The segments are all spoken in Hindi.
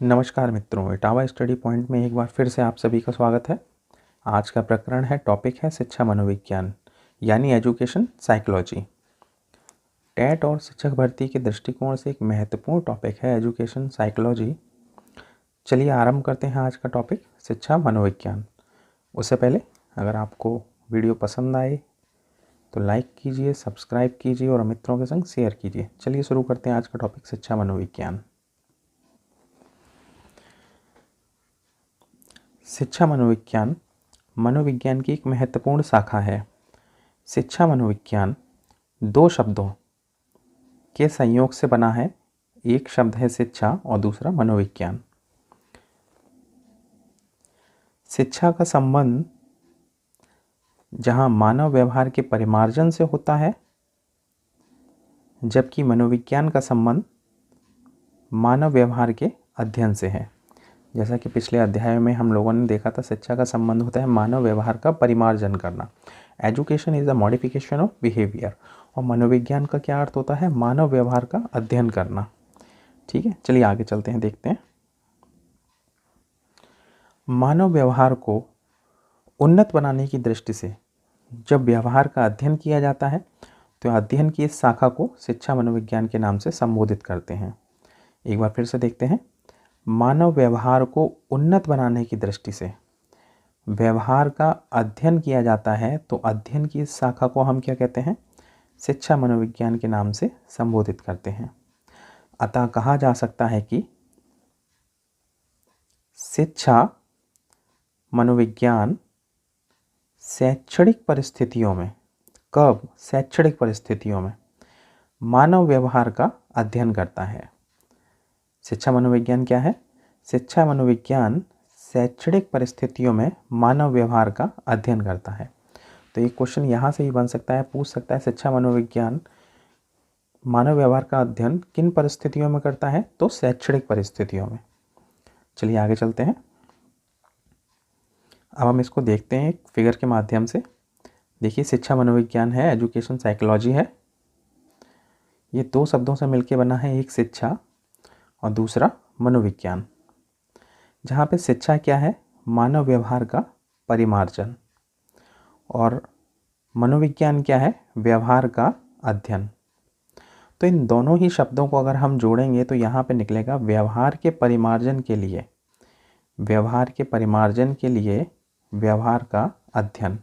नमस्कार मित्रों, इटावा स्टडी पॉइंट में एक बार फिर से आप सभी का स्वागत है। आज का प्रकरण है, टॉपिक है शिक्षा मनोविज्ञान यानी एजुकेशन साइकोलॉजी। टेट और शिक्षक भर्ती के दृष्टिकोण से एक महत्वपूर्ण टॉपिक है एजुकेशन साइकोलॉजी। चलिए आरंभ करते हैं आज का टॉपिक शिक्षा मनोविज्ञान। उससे पहले अगर आपको वीडियो पसंद आए तो लाइक कीजिए, सब्सक्राइब कीजिए और मित्रों के संग शेयर कीजिए। चलिए शुरू करते हैं आज का टॉपिक शिक्षा मनोविज्ञान। शिक्षा मनोविज्ञान मनोविज्ञान की एक महत्वपूर्ण शाखा है। शिक्षा मनोविज्ञान दो शब्दों के संयोग से बना है। एक शब्द है शिक्षा और दूसरा मनोविज्ञान। शिक्षा का संबंध जहां मानव व्यवहार के परिमार्जन से होता है, जबकि मनोविज्ञान का संबंध मानव व्यवहार के अध्ययन से है। जैसा कि पिछले अध्याय में हम लोगों ने देखा था, शिक्षा का संबंध होता है मानव व्यवहार का परिमार्जन करना। Education is the modification of behaviour. और मनोविज्ञान का क्या अर्थ होता है? मानव व्यवहार का अध्ययन करना। ठीक है, चलिए आगे चलते हैं, देखते हैं। मानव व्यवहार को उन्नत बनाने की दृष्टि से जब व्यवहार का अध्ययन किया जाता है तो अध्ययन की इस शाखा को शिक्षा मनोविज्ञान के नाम से संबोधित करते हैं। एक बार फिर से देखते हैं। मानव व्यवहार को उन्नत बनाने की दृष्टि से व्यवहार का अध्ययन किया जाता है तो अध्ययन की इस शाखा को हम क्या कहते हैं? शिक्षा मनोविज्ञान के नाम से संबोधित करते हैं। अतः कहा जा सकता है कि शिक्षा मनोविज्ञान शैक्षणिक परिस्थितियों में, कब? शैक्षणिक परिस्थितियों में मानव व्यवहार का अध्ययन करता है। शिक्षा मनोविज्ञान क्या है? शिक्षा मनोविज्ञान शैक्षणिक परिस्थितियों में मानव व्यवहार का अध्ययन करता है। तो एक क्वेश्चन यहाँ से ही बन सकता है, पूछ सकता है, शिक्षा मनोविज्ञान मानव व्यवहार का अध्ययन किन परिस्थितियों में करता है? तो शैक्षणिक परिस्थितियों में। चलिए आगे चलते हैं। अब हम इसको देखते हैं एक फिगर के माध्यम से। देखिए, शिक्षा मनोविज्ञान है, एजुकेशन साइकोलॉजी है। ये दो शब्दों से मिलकर बना है, एक शिक्षा और दूसरा मनोविज्ञान। जहाँ पे शिक्षा क्या है? मानव व्यवहार का परिमार्जन। और मनोविज्ञान क्या है? व्यवहार का अध्ययन। तो इन दोनों ही शब्दों को अगर हम जोड़ेंगे तो यहाँ पे निकलेगा व्यवहार के परिमार्जन के लिए, व्यवहार के परिमार्जन के लिए व्यवहार का अध्ययन।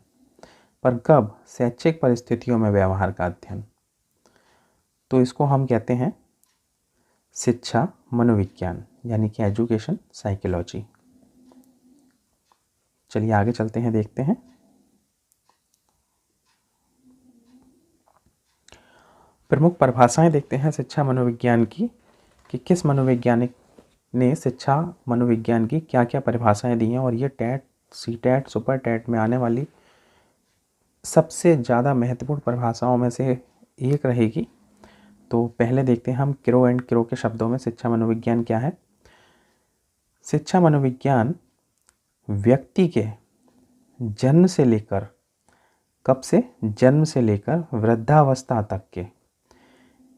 पर कब? शैक्षिक परिस्थितियों में व्यवहार का अध्ययन। तो इसको हम कहते हैं शिक्षा मनोविज्ञान यानी कि एजुकेशन साइकोलॉजी। चलिए आगे चलते हैं, देखते हैं। प्रमुख परिभाषाएं देखते हैं शिक्षा मनोविज्ञान की, कि किस मनोवैज्ञानिक ने शिक्षा मनोविज्ञान की क्या क्या परिभाषाएं दी हैं। और ये TET, C TET, super TET में आने वाली सबसे ज़्यादा महत्वपूर्ण परिभाषाओं में से एक रहेगी। तो पहले देखते हैं हम क्रो एंड क्रो के शब्दों में शिक्षा मनोविज्ञान क्या है। शिक्षा मनोविज्ञान व्यक्ति के जन्म से लेकर, कब से? जन्म से लेकर वृद्धावस्था तक के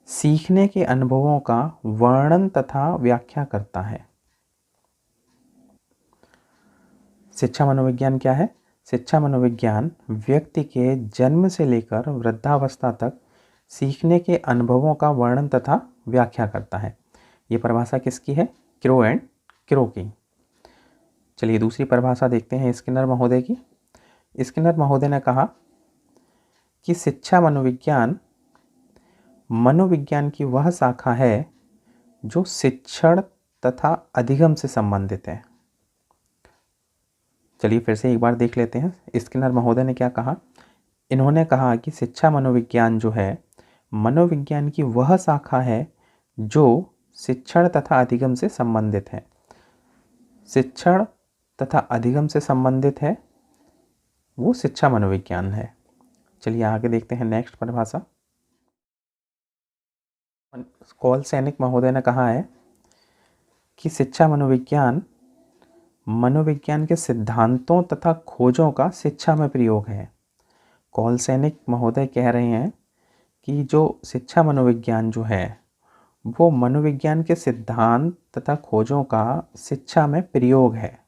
सीखने के अनुभवों का वर्णन तथा व्याख्या करता है। शिक्षा मनोविज्ञान क्या है? शिक्षा मनोविज्ञान व्यक्ति के जन्म से लेकर वृद्धावस्था तक सीखने के अनुभवों का वर्णन तथा व्याख्या करता है। ये परिभाषा किसकी है? क्रो एंड क्रो की। चलिए दूसरी परिभाषा देखते हैं स्किनर महोदय की। स्किनर महोदय ने कहा कि शिक्षा मनोविज्ञान मनोविज्ञान की वह शाखा है जो शिक्षण तथा अधिगम से संबंधित है। चलिए फिर से एक बार देख लेते हैं स्किनर महोदय ने क्या कहा। इन्होंने कहा कि शिक्षा मनोविज्ञान जो है मनोविज्ञान की वह शाखा है जो शिक्षण तथा अधिगम से संबंधित है। शिक्षण तथा अधिगम से संबंधित है, वो शिक्षा मनोविज्ञान है। चलिए आगे देखते हैं नेक्स्ट परिभाषा। कौल सैनिक महोदय ने कहा है कि शिक्षा मनोविज्ञान मनोविज्ञान के सिद्धांतों तथा खोजों का शिक्षा में प्रयोग है। कौल सैनिक महोदय कह रहे हैं कि जो शिक्षा मनोविज्ञान जो है वो मनोविज्ञान के सिद्धांत तथा खोजों का शिक्षा में प्रयोग है।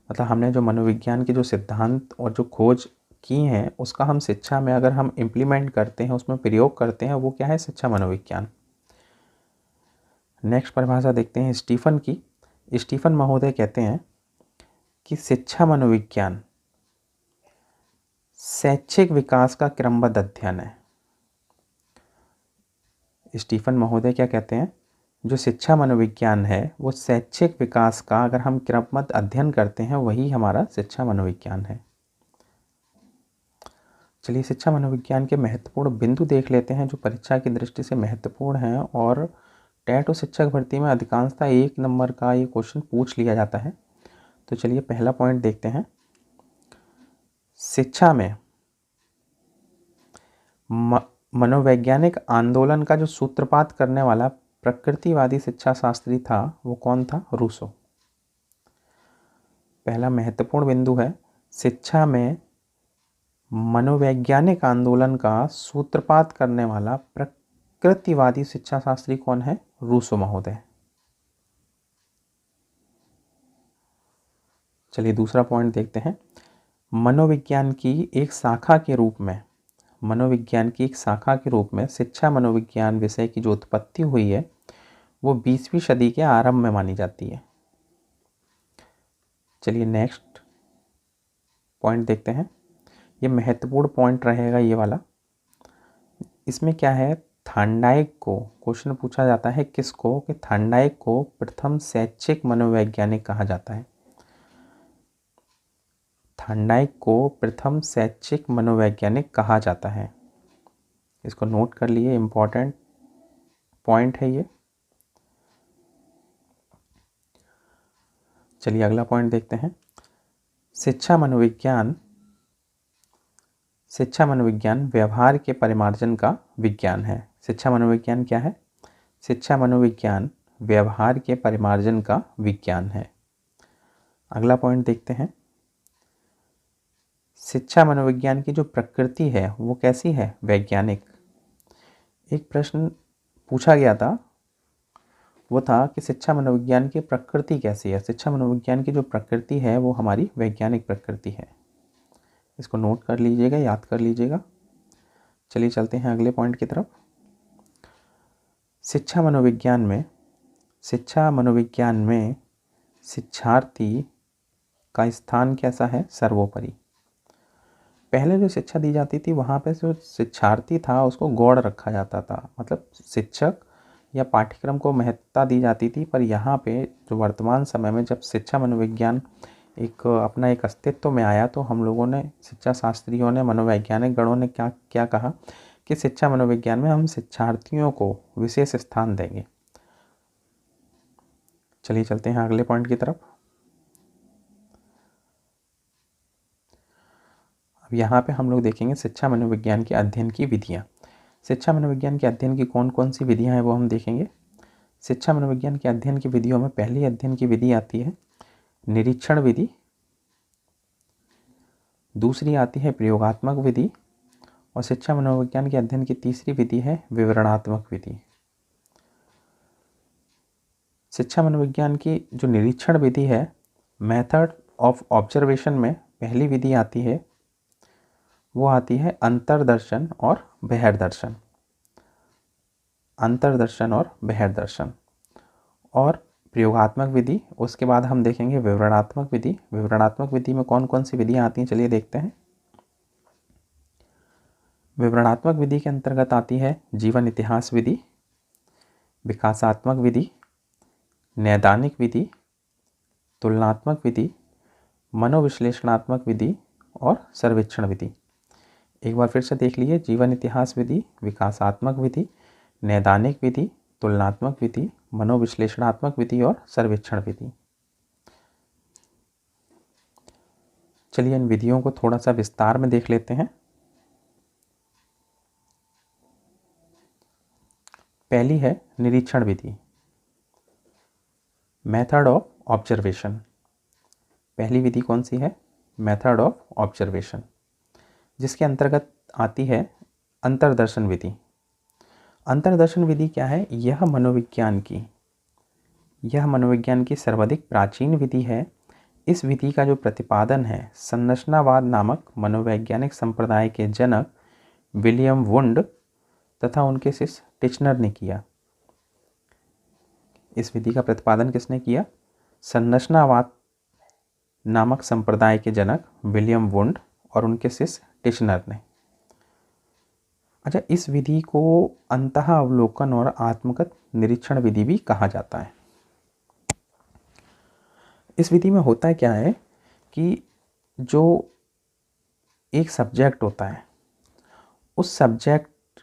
मतलब हमने जो मनोविज्ञान के जो सिद्धांत और जो खोज की हैं उसका हम शिक्षा में अगर हम इम्प्लीमेंट करते हैं, उसमें प्रयोग करते हैं, वो क्या है? शिक्षा मनोविज्ञान। नेक्स्ट परिभाषा देखते हैं स्टीफन की। स्टीफन महोदय कहते हैं कि शिक्षा मनोविज्ञान शैक्षिक विकास का क्रमबद्ध अध्ययन है। स्टीफन महोदय क्या कहते हैं? जो शिक्षा मनोविज्ञान है वो शैक्षिक विकास का अगर हम क्रमबद्ध अध्ययन करते हैं वही हमारा शिक्षा मनोविज्ञान है। चलिए शिक्षा मनोविज्ञान के महत्वपूर्ण बिंदु देख लेते हैं जो परीक्षा की दृष्टि से महत्वपूर्ण हैं और टेट और शिक्षक भर्ती में अधिकांशतः 1 नंबर का ये क्वेश्चन पूछ लिया जाता है। तो चलिए पहला पॉइंट देखते हैं। शिक्षा में मनोवैज्ञानिक आंदोलन का जो सूत्रपात करने वाला प्रकृतिवादी शिक्षा शास्त्री था वो कौन था? रूसो। पहला महत्वपूर्ण बिंदु है, शिक्षा में मनोवैज्ञानिक आंदोलन का सूत्रपात करने वाला प्रकृतिवादी शिक्षा शास्त्री कौन है? रूसो महोदय। चलिए दूसरा पॉइंट देखते हैं। मनोविज्ञान की एक शाखा के रूप में शिक्षा मनोविज्ञान विषय की जो उत्पत्ति हुई है वो 20वीं सदी के आरंभ में मानी जाती है। चलिए नेक्स्ट पॉइंट देखते हैं। ये महत्वपूर्ण पॉइंट रहेगा ये वाला। इसमें क्या है? थांडाइक को क्वेश्चन पूछा जाता है किसको? कि थांडाइक को प्रथम शैक्षिक मनोवैज्ञानिक कहा जाता है। थांडाइक को प्रथम शैक्षिक मनोवैज्ञानिक कहा जाता है। इसको नोट कर लिए, इम्पॉर्टेंट पॉइंट है ये। चलिए अगला पॉइंट देखते हैं। शिक्षा मनोविज्ञान व्यवहार के परिमार्जन का विज्ञान है। शिक्षा मनोविज्ञान क्या है? शिक्षा मनोविज्ञान व्यवहार के परिमार्जन का विज्ञान है। अगला पॉइंट देखते हैं। शिक्षा मनोविज्ञान की जो प्रकृति है वो कैसी है? वैज्ञानिक। एक प्रश्न पूछा गया था, वो था कि शिक्षा मनोविज्ञान की प्रकृति कैसी है? शिक्षा मनोविज्ञान की जो प्रकृति है वो हमारी वैज्ञानिक प्रकृति है। इसको नोट कर लीजिएगा, याद कर लीजिएगा। चलिए चलते हैं अगले पॉइंट की तरफ। शिक्षा मनोविज्ञान में शिक्षार्थी का स्थान कैसा है? सर्वोपरि। पहले जो शिक्षा दी जाती थी वहाँ पे जो शिक्षार्थी था उसको गौड़ रखा जाता था, मतलब शिक्षक या पाठ्यक्रम को महत्वता दी जाती थी। पर यहाँ पे जो वर्तमान समय में जब शिक्षा मनोविज्ञान अपना एक अस्तित्व में आया तो हम लोगों ने, शिक्षा शास्त्रियों ने, मनोवैज्ञानिक गणों ने क्या कहा कि शिक्षा मनोविज्ञान में हम शिक्षार्थियों को विशेष स्थान देंगे। चलिए चलते हैं अगले पॉइंट की तरफ। अब यहाँ पे हम लोग देखेंगे शिक्षा मनोविज्ञान के अध्ययन की विधियाँ। शिक्षा मनोविज्ञान के अध्ययन की कौन कौन सी विधियाँ हैं वो हम देखेंगे। शिक्षा मनोविज्ञान के अध्ययन की विधियों में पहली अध्ययन की विधि आती है निरीक्षण विधि, दूसरी आती है प्रयोगात्मक विधि और शिक्षा मनोविज्ञान के अध्ययन की तीसरी विधि है विवरणात्मक विधि। शिक्षा मनोविज्ञान की जो निरीक्षण विधि है, मेथड ऑफ ऑब्जर्वेशन में पहली विधि आती है, वो आती है अंतर्दर्शन और बहिर्दर्शन। अंतर्दर्शन और बहिर्दर्शन। और प्रयोगात्मक विधि, उसके बाद हम देखेंगे विवरणात्मक विधि। विवरणात्मक विधि में कौन कौन सी विधियाँ आती हैं चलिए देखते हैं। विवरणात्मक विधि के अंतर्गत आती है जीवन इतिहास विधि, विकासात्मक विधि, नैदानिक विधि, तुलनात्मक विधि, मनोविश्लेषणात्मक विधि और सर्वेक्षण विधि। एक बार फिर से देख लीजिए, जीवन इतिहास विधि, विकासात्मक विधि, नैदानिक विधि, तुलनात्मक विधि, मनोविश्लेषणात्मक विधि और सर्वेक्षण विधि। चलिए इन विधियों को थोड़ा सा विस्तार में देख लेते हैं। पहली है निरीक्षण विधि, मेथड ऑफ ऑब्जर्वेशन। पहली विधि कौन सी है? मेथड ऑफ ऑब्जर्वेशन, जिसके अंतर्गत आती है अंतर्दर्शन विधि। अंतर्दर्शन विधि क्या है? यह मनोविज्ञान की सर्वाधिक प्राचीन विधि है। इस विधि का जो प्रतिपादन है संरचनावाद नामक मनोवैज्ञानिक संप्रदाय के जनक विलियम वुंड तथा उनके शिष्य टिचनर ने किया। इस विधि का प्रतिपादन किसने किया? संरचनावाद नामक संप्रदाय के जनक विलियम वुंड और उनके शिष्य टिचनर ने। अच्छा, इस विधि को अंतः अवलोकन और आत्मगत निरीक्षण विधि भी कहा जाता है। इस विधि में होता है क्या है कि जो एक सब्जेक्ट होता है उस सब्जेक्ट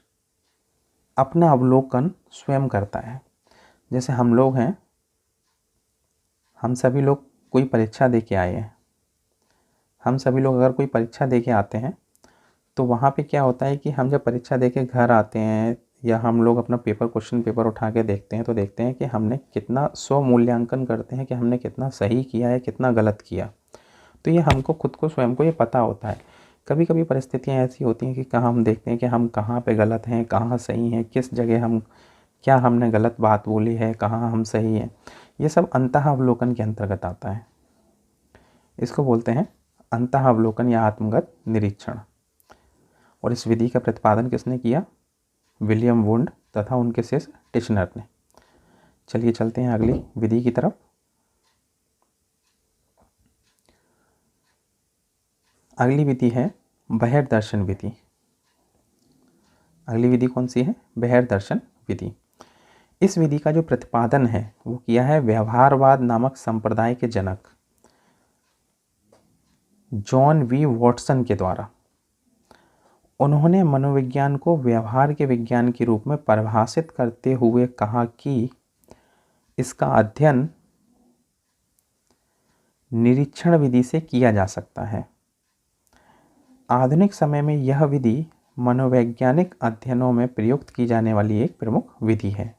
अपना अवलोकन स्वयं करता है। जैसे हम लोग हैं, हम सभी लोग कोई परीक्षा दे के आए हैं। हम सभी लोग अगर कोई परीक्षा दे के आते हैं तो वहाँ पे क्या होता है कि हम जब परीक्षा दे के घर आते हैं या हम लोग अपना क्वेश्चन पेपर उठा के देखते हैं तो देखते हैं कि हमने कितना स्वमूल्यांकन करते हैं कि हमने कितना सही किया है, कितना गलत किया। तो ये हमको खुद को स्वयं को ये पता होता है। कभी कभी परिस्थितियाँ ऐसी होती हैं कि कहाँ हम देखते हैं कि हम कहाँ पे गलत हैं, कहाँ सही हैं, किस जगह हम क्या हमने गलत बात बोली है, कहाँ हम सही हैं। ये सब अंतः अवलोकन के अंतर्गत आता है। इसको बोलते हैं अंतः अवलोकन या आत्मगत निरीक्षण। और इस विधि का प्रतिपादन किसने किया? विलियम वुंड तथा उनके शिष्य टिचनर ने। चलिए चलते हैं अगली विधि की तरफ। अगली विधि है बहिर्दर्शन विधि। अगली विधि कौन सी है? बहिर्दर्शन विधि। इस विधि का जो प्रतिपादन है वो किया है व्यवहारवाद नामक संप्रदाय के जनक जॉन वी वॉटसन के द्वारा। उन्होंने मनोविज्ञान को व्यवहार के विज्ञान के रूप में परिभाषित करते हुए कहा कि इसका अध्ययन निरीक्षण विधि से किया जा सकता है। आधुनिक समय में यह विधि मनोवैज्ञानिक अध्ययनों में प्रयुक्त की जाने वाली एक प्रमुख विधि है।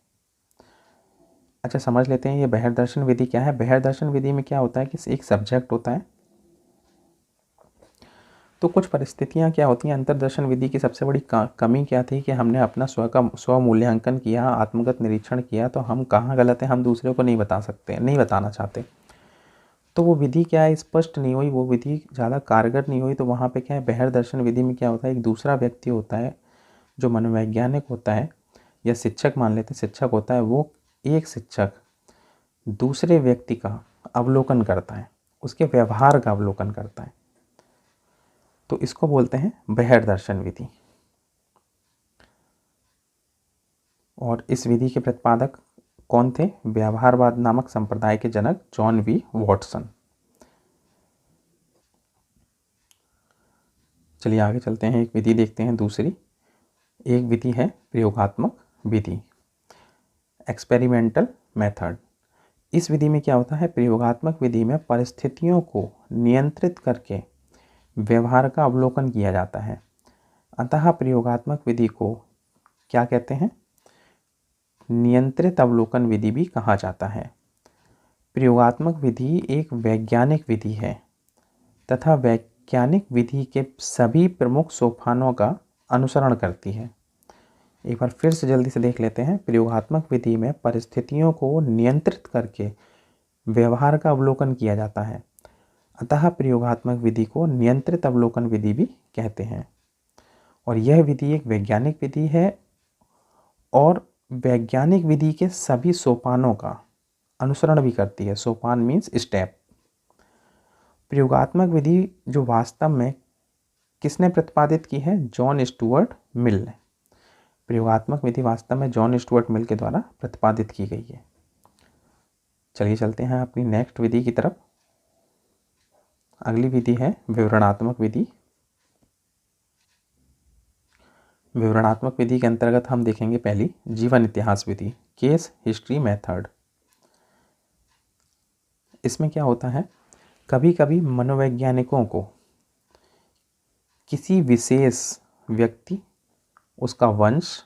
अच्छा, समझ लेते हैं ये बहिर्दर्शन विधि क्या है। बहिर्दर्शन विधि में क्या होता है कि एक सब्जेक्ट होता है, तो कुछ परिस्थितियाँ क्या होती हैं। अंतर्दर्शन विधि की सबसे बड़ी कमी क्या थी कि हमने अपना स्व मूल्यांकन किया, आत्मगत निरीक्षण किया, तो हम कहाँ गलत हैं हम दूसरे को नहीं बताना चाहते। तो वो विधि क्या है, स्पष्ट नहीं हुई, वो विधि ज़्यादा कारगर नहीं हुई। तो वहाँ पे क्या है, बहिर्दर्शन विधि में क्या होता है, एक दूसरा व्यक्ति होता है जो मनोवैज्ञानिक होता है या शिक्षक मान लेते हैं, शिक्षक होता है, वो एक शिक्षक दूसरे व्यक्ति का अवलोकन करता है, उसके व्यवहार का अवलोकन करता है। तो इसको बोलते हैं बहिर्दर्शन विधि। और इस विधि के प्रतिपादक कौन थे? व्यवहारवाद नामक संप्रदाय के जनक जॉन वी वॉटसन। चलिए आगे चलते हैं, एक विधि देखते हैं दूसरी। एक विधि है प्रयोगात्मक विधि, एक्सपेरिमेंटल मेथड। इस विधि में क्या होता है, प्रयोगात्मक विधि में परिस्थितियों को नियंत्रित करके व्यवहार का अवलोकन किया जाता है। अतः प्रयोगात्मक विधि को क्या कहते हैं? नियंत्रित अवलोकन विधि भी कहा जाता है। प्रयोगात्मक विधि एक वैज्ञानिक विधि है तथा वैज्ञानिक विधि के सभी प्रमुख सोपानों का अनुसरण करती है। एक बार फिर से जल्दी से देख लेते हैं। प्रयोगात्मक विधि में परिस्थितियों को नियंत्रित करके व्यवहार का अवलोकन किया जाता है। अतः प्रयोगात्मक विधि को नियंत्रित अवलोकन विधि भी कहते हैं। और यह विधि एक वैज्ञानिक विधि है और वैज्ञानिक विधि के सभी सोपानों का अनुसरण भी करती है। सोपान मीन्स स्टेप। प्रयोगात्मक विधि जो वास्तव में किसने प्रतिपादित की है? जॉन स्टुअर्ट मिल ने। प्रयोगात्मक विधि वास्तव में जॉन स्टुअर्ट मिल के द्वारा प्रतिपादित की गई है। चलिए चलते हैं अपनी नेक्स्ट विधि की तरफ। अगली विधि है विवरणात्मक विधि। विवरणात्मक विधि के अंतर्गत हम देखेंगे पहली जीवन इतिहास विधि, केस हिस्ट्री मेथड। इसमें क्या होता है, कभी कभी मनोवैज्ञानिकों को किसी विशेष व्यक्ति, उसका वंश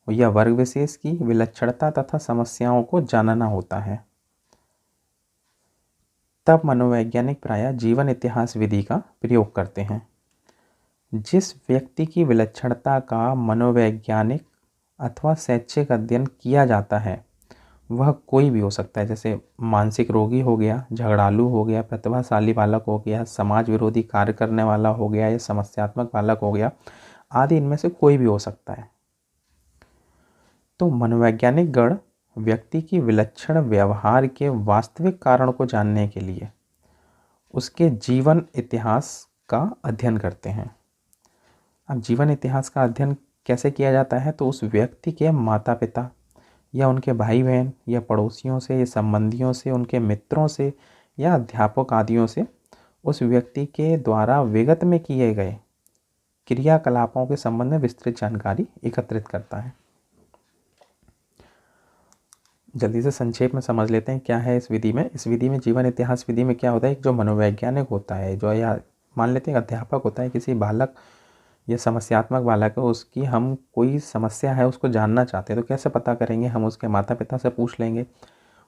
या वर्ग विशेष की विलक्षणता तथा समस्याओं को जानना होता है। तब मनोवैज्ञानिक प्रायः जीवन इतिहास विधि का प्रयोग करते हैं। जिस व्यक्ति की विलक्षणता का मनोवैज्ञानिक अथवा शैक्षिक अध्ययन किया जाता है वह कोई भी हो सकता है, जैसे मानसिक रोगी हो गया, झगड़ालू हो गया, प्रतिभाशाली बालक हो गया, समाज विरोधी कार्य करने वाला हो गया या समस्यात्मक बालक हो गया आदि, इनमें से कोई भी हो सकता है। तो मनोवैज्ञानिक गण व्यक्ति की विलक्षण व्यवहार के वास्तविक कारण को जानने के लिए उसके जीवन इतिहास का अध्ययन करते हैं। अब जीवन इतिहास का अध्ययन कैसे किया जाता है, तो उस व्यक्ति के माता पिता या उनके भाई बहन या पड़ोसियों से या संबंधियों से, उनके मित्रों से या अध्यापक आदियों से उस व्यक्ति के द्वारा विगत में किए गए क्रियाकलापों के संबंध में विस्तृत जानकारी एकत्रित करता है। जल्दी से संक्षेप में समझ लेते हैं क्या है इस विधि में। इस विधि में, जीवन इतिहास विधि में क्या होता है, एक जो मनोवैज्ञानिक होता है, जो या मान लेते हैं अध्यापक होता है, किसी बालक या समस्यात्मक बालक है, उसकी हम कोई समस्या है उसको जानना चाहते हैं तो कैसे पता करेंगे, हम उसके माता पिता से पूछ लेंगे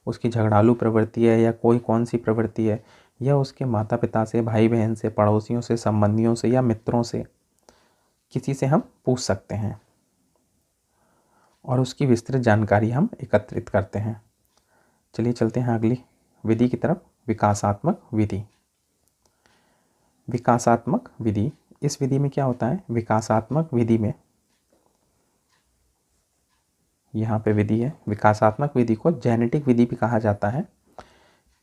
उसकी झगड़ालू प्रवृत्ति है या कोई कौन सी प्रवृत्ति है, या उसके माता पिता से, भाई बहन से, पड़ोसियों से, संबंधियों से या मित्रों से किसी से हम पूछ सकते हैं और उसकी विस्तृत जानकारी हम एकत्रित करते हैं। चलिए चलते हैं अगली विधि की तरफ, विकासात्मक विधि। विकासात्मक विधि, इस विधि में क्या होता है, विकासात्मक विधि में यहाँ पे विधि है, विकासात्मक विधि को जेनेटिक विधि भी कहा जाता है।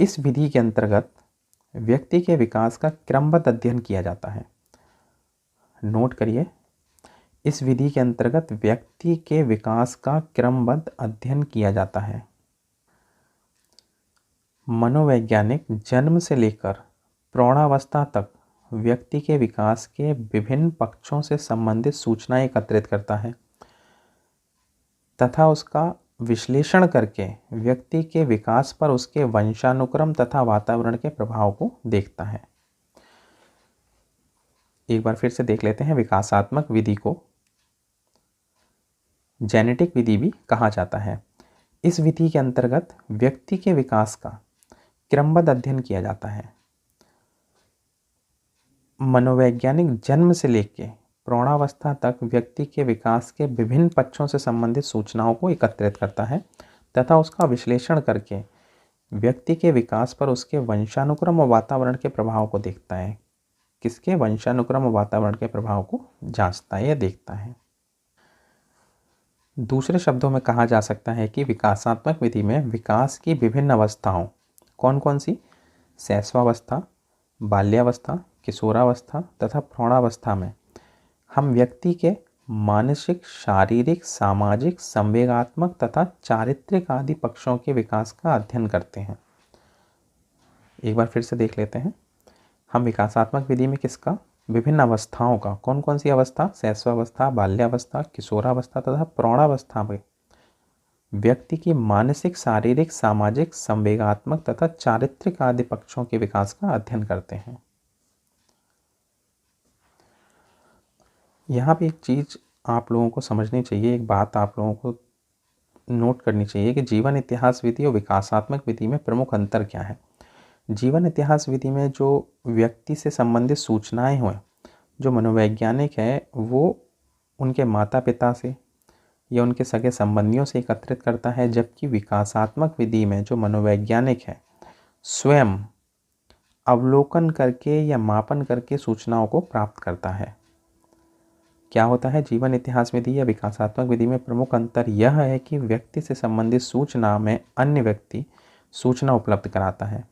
इस विधि के अंतर्गत व्यक्ति के विकास का क्रमबद्ध अध्ययन किया जाता है। नोट करिए, इस विधि के अंतर्गत व्यक्ति के विकास का क्रमबद्ध अध्ययन किया जाता है। मनोवैज्ञानिक जन्म से लेकर प्रौढ़ावस्था तक व्यक्ति के विकास के विभिन्न पक्षों से संबंधित सूचनाएं एकत्रित करता है तथा उसका विश्लेषण करके व्यक्ति के विकास पर उसके वंशानुक्रम तथा वातावरण के प्रभाव को देखता है। एक बार फिर से देख लेते हैं, विकासात्मक विधि को जेनेटिक विधि भी कहा जाता है। इस विधि के अंतर्गत व्यक्ति के विकास का क्रमबद्ध अध्ययन किया जाता है। मनोवैज्ञानिक जन्म से लेकर प्रौढ़ावस्था तक व्यक्ति के विकास के विभिन्न पक्षों से संबंधित सूचनाओं को एकत्रित करता है तथा उसका विश्लेषण करके व्यक्ति के विकास पर उसके वंशानुक्रम और वातावरण के प्रभाव को देखता है। किसके वंशानुक्रम और वातावरण के प्रभाव को जांचता है या देखता है। दूसरे शब्दों में कहा जा सकता है कि विकासात्मक विधि में विकास की विभिन्न अवस्थाओं, कौन कौन सी, शैशवावस्था, बाल्यावस्था, किशोरावस्था तथा प्रौढ़ावस्था में हम व्यक्ति के मानसिक, शारीरिक, सामाजिक, संवेगात्मक तथा चारित्रिक आदि पक्षों के विकास का अध्ययन करते हैं। एक बार फिर से देख लेते हैं, हम विकासात्मक विधि में किसका, विभिन्न अवस्थाओं का, कौन कौन सी अवस्था, शैशवावस्था, बाल्यावस्था, किशोरावस्था तथा प्रौढ़ावस्था में व्यक्ति की मानसिक, शारीरिक, सामाजिक, संवेगात्मक तथा चारित्रिक आदि पक्षों के विकास का अध्ययन करते हैं। यहाँ पे एक चीज़ आप लोगों को समझनी चाहिए, एक बात आप लोगों को नोट करनी चाहिए कि जीवन इतिहास विधि और विकासात्मक विधि में प्रमुख अंतर क्या है। जीवन इतिहास विधि में जो व्यक्ति से संबंधित सूचनाएं हुए, जो मनोवैज्ञानिक है वो उनके माता पिता से या उनके सगे संबंधियों से एकत्रित करता है, जबकि विकासात्मक विधि में जो मनोवैज्ञानिक है स्वयं अवलोकन करके या मापन करके सूचनाओं को प्राप्त करता है। क्या होता है, जीवन इतिहास विधि या विकासात्मक विधि में प्रमुख अंतर यह है कि व्यक्ति से संबंधित सूचना में अन्य व्यक्ति सूचना उपलब्ध कराता है।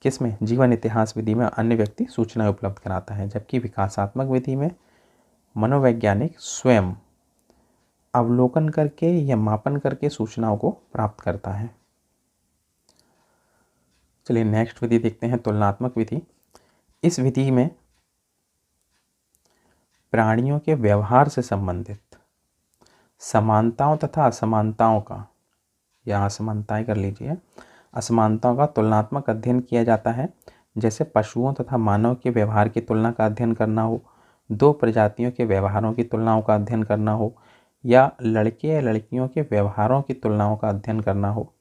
किसमें, जीवन इतिहास विधि में अन्य व्यक्ति सूचना उपलब्ध कराता है, जबकि विकासात्मक विधि में मनोवैज्ञानिक स्वयं अवलोकन करके या मापन करके सूचनाओं को प्राप्त करता है। चलिए नेक्स्ट विधि देखते हैं, तुलनात्मक विधि। इस विधि में प्राणियों के व्यवहार से संबंधित समानताओं तथा असमानताओं का, या असमानताएं कर लीजिए, असमानताओं का तुलनात्मक अध्ययन किया जाता है। जैसे पशुओं तथा मानव के व्यवहार की तुलना का अध्ययन करना हो, दो प्रजातियों के व्यवहारों की तुलनाओं का अध्ययन करना हो, या लड़के या लड़कियों के व्यवहारों की तुलनाओं का अध्ययन करना हो।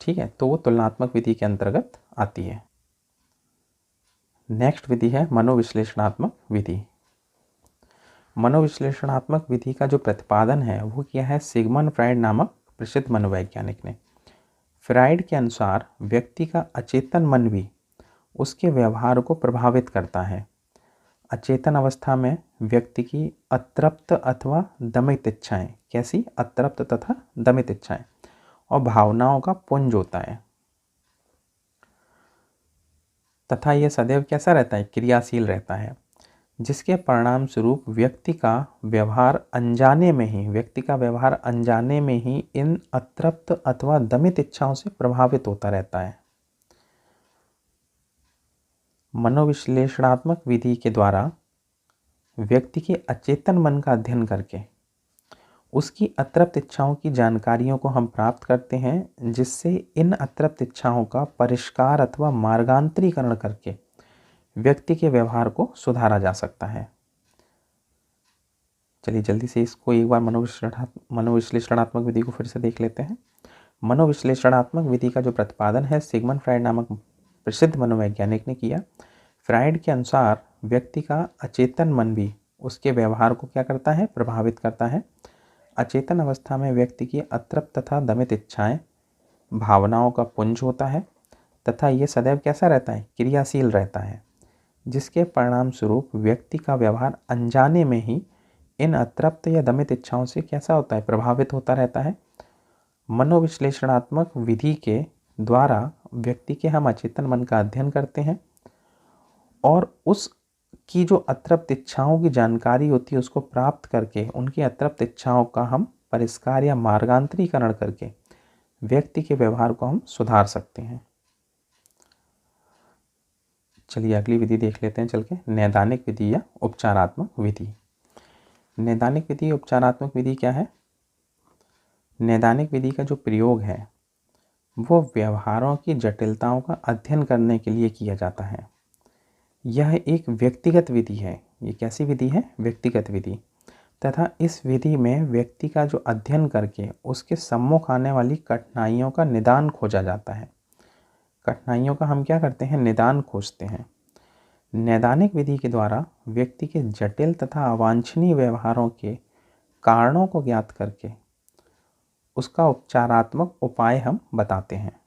ठीक है, तो वो तुलनात्मक विधि के अंतर्गत आती है। नेक्स्ट विधि है मनोविश्लेषणात्मक विधि। मनोविश्लेषणात्मक विधि का जो प्रतिपादन है वो किया है सिगमंड फ्राइड नामक प्रसिद्ध मनोवैज्ञानिक ने। फ्राइड के अनुसार व्यक्ति का अचेतन मन भी उसके व्यवहार को प्रभावित करता है। अचेतन अवस्था में व्यक्ति की अतृप्त अथवा दमित इच्छाएं, कैसी अतृप्त तथा दमित इच्छाएं और भावनाओं का पुंज होता है तथा यह सदैव कैसा रहता है, क्रियाशील रहता है, जिसके परिणाम स्वरूप व्यक्ति का व्यवहार अनजाने में ही इन अतृप्त अथवा दमित इच्छाओं से प्रभावित होता रहता है। मनोविश्लेषणात्मक विधि के द्वारा व्यक्ति के अचेतन मन का अध्ययन करके उसकी अतृप्त इच्छाओं की जानकारियों को हम प्राप्त करते हैं, जिससे इन अतृप्त इच्छाओं का परिष्कार अथवा मार्गांतरीकरण करके व्यक्ति के व्यवहार को सुधारा जा सकता है। चलिए जल्दी से इसको एक बार मनोविश्लेषणात्मक विधि को फिर से देख लेते हैं। मनोविश्लेषणात्मक विधि का जो प्रतिपादन है सिगमंड फ्राइड नामक प्रसिद्ध मनोवैज्ञानिक ने किया। फ्राइड के अनुसार व्यक्ति का अचेतन मन भी उसके व्यवहार को क्या करता है, प्रभावित करता है। अचेतन अवस्था में व्यक्ति की अतृप्त तथा दमित इच्छाएं भावनाओं का पुंज होता है तथा ये सदैव कैसा रहता है, क्रियाशील रहता है, जिसके परिणाम स्वरूप व्यक्ति का व्यवहार अनजाने में ही इन अतृप्त या दमित इच्छाओं से कैसा होता है, प्रभावित होता रहता है। मनोविश्लेषणात्मक विधि के द्वारा व्यक्ति के हम अचेतन मन का अध्ययन करते हैं और उसकी जो अतृप्त इच्छाओं की जानकारी होती है उसको प्राप्त करके उनकी अतृप्त इच्छाओं का हम परिष्कार या मार्गांतरीकरण करके व्यक्ति के व्यवहार को हम सुधार सकते हैं। चलिए अगली विधि देख लेते हैं चल के, नैदानिक विधि या उपचारात्मक विधि। नैदानिक विधि उपचारात्मक विधि क्या है? नैदानिक विधि का जो प्रयोग है वो व्यवहारों की जटिलताओं का अध्ययन करने के लिए किया जाता है। यह एक व्यक्तिगत विधि है। ये कैसी विधि है? व्यक्तिगत विधि। तथा इस विधि में व्यक्ति का जो अध्ययन करके उसके सम्मुख आने वाली कठिनाइयों का निदान खोजा जाता है। कठिनाइयों का हम क्या करते हैं? निदान खोजते हैं। नैदानिक विधि के द्वारा व्यक्ति के जटिल तथा अवांछनीय व्यवहारों के कारणों को ज्ञात करके उसका उपचारात्मक उपाय हम बताते हैं।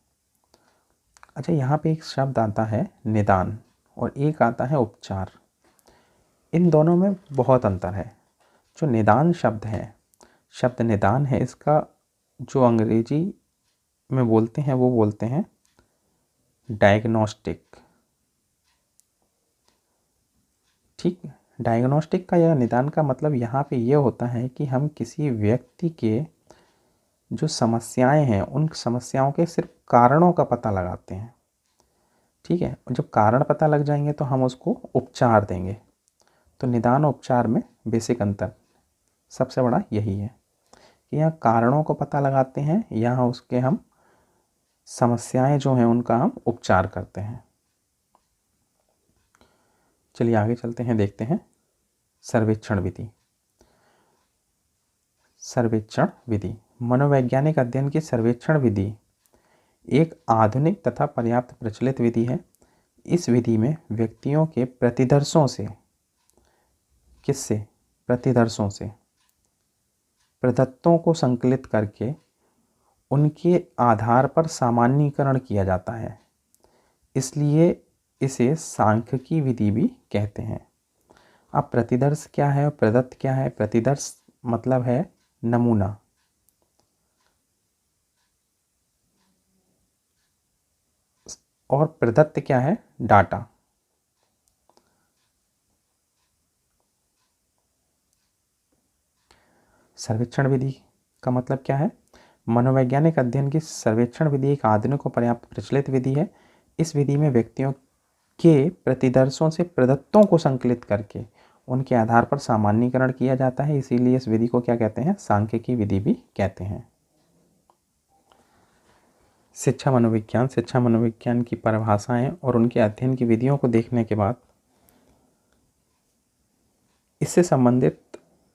अच्छा, यहाँ पे एक शब्द आता है निदान और एक आता है उपचार। इन दोनों में बहुत अंतर है। जो निदान शब्द है, शब्द निदान है, इसका जो अंग्रेजी में बोलते हैं वो बोलते हैं डायग्नोस्टिक। ठीक, डायग्नोस्टिक का या निदान का मतलब यहाँ पे ये होता है कि हम किसी व्यक्ति के जो समस्याएं हैं उन समस्याओं के सिर्फ कारणों का पता लगाते हैं। ठीक है, जब कारण पता लग जाएंगे तो हम उसको उपचार देंगे। तो निदान और उपचार में बेसिक अंतर सबसे बड़ा यही है कि यहाँ कारणों को पता लगाते हैं, यहाँ उसके हम समस्याएं जो हैं उनका हम उपचार करते हैं। चलिए आगे चलते हैं, देखते हैं सर्वेक्षण विधि। सर्वेक्षण विधि मनोवैज्ञानिक अध्ययन की सर्वेक्षण विधि एक आधुनिक तथा पर्याप्त प्रचलित विधि है। इस विधि में व्यक्तियों के प्रतिदर्शों से, किससे? प्रतिदर्शों से प्रदत्तों को संकलित करके उनके आधार पर सामान्यीकरण किया जाता है, इसलिए इसे सांख्यिकी विधि भी कहते हैं। अब प्रतिदर्श क्या है और प्रदत्त क्या है? प्रतिदर्श मतलब है नमूना, और प्रदत्त क्या है? डाटा। सर्वेक्षण विधि का मतलब क्या है? मनोवैज्ञानिक अध्ययन की सर्वेक्षण विधि एक आधुनिक और पर्याप्त प्रचलित विधि है। इस विधि में व्यक्तियों के प्रतिदर्शों से प्रदत्तों को संकलित करके उनके आधार पर सामान्यीकरण किया जाता है, इसीलिए इस विधि को क्या कहते हैं? सांख्यिकी विधि भी कहते हैं। शिक्षा मनोविज्ञान की परिभाषाएं और उनके अध्ययन की विधियों को देखने के बाद इससे संबंधित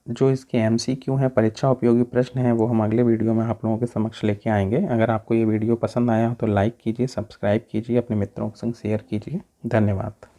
जो इसके MCQ हैं, परीक्षा उपयोगी प्रश्न हैं, वो हम अगले वीडियो में आप लोगों के समक्ष लेके आएंगे। अगर आपको ये वीडियो पसंद आया हो तो लाइक कीजिए, सब्सक्राइब कीजिए, अपने मित्रों के संग शेयर कीजिए। धन्यवाद।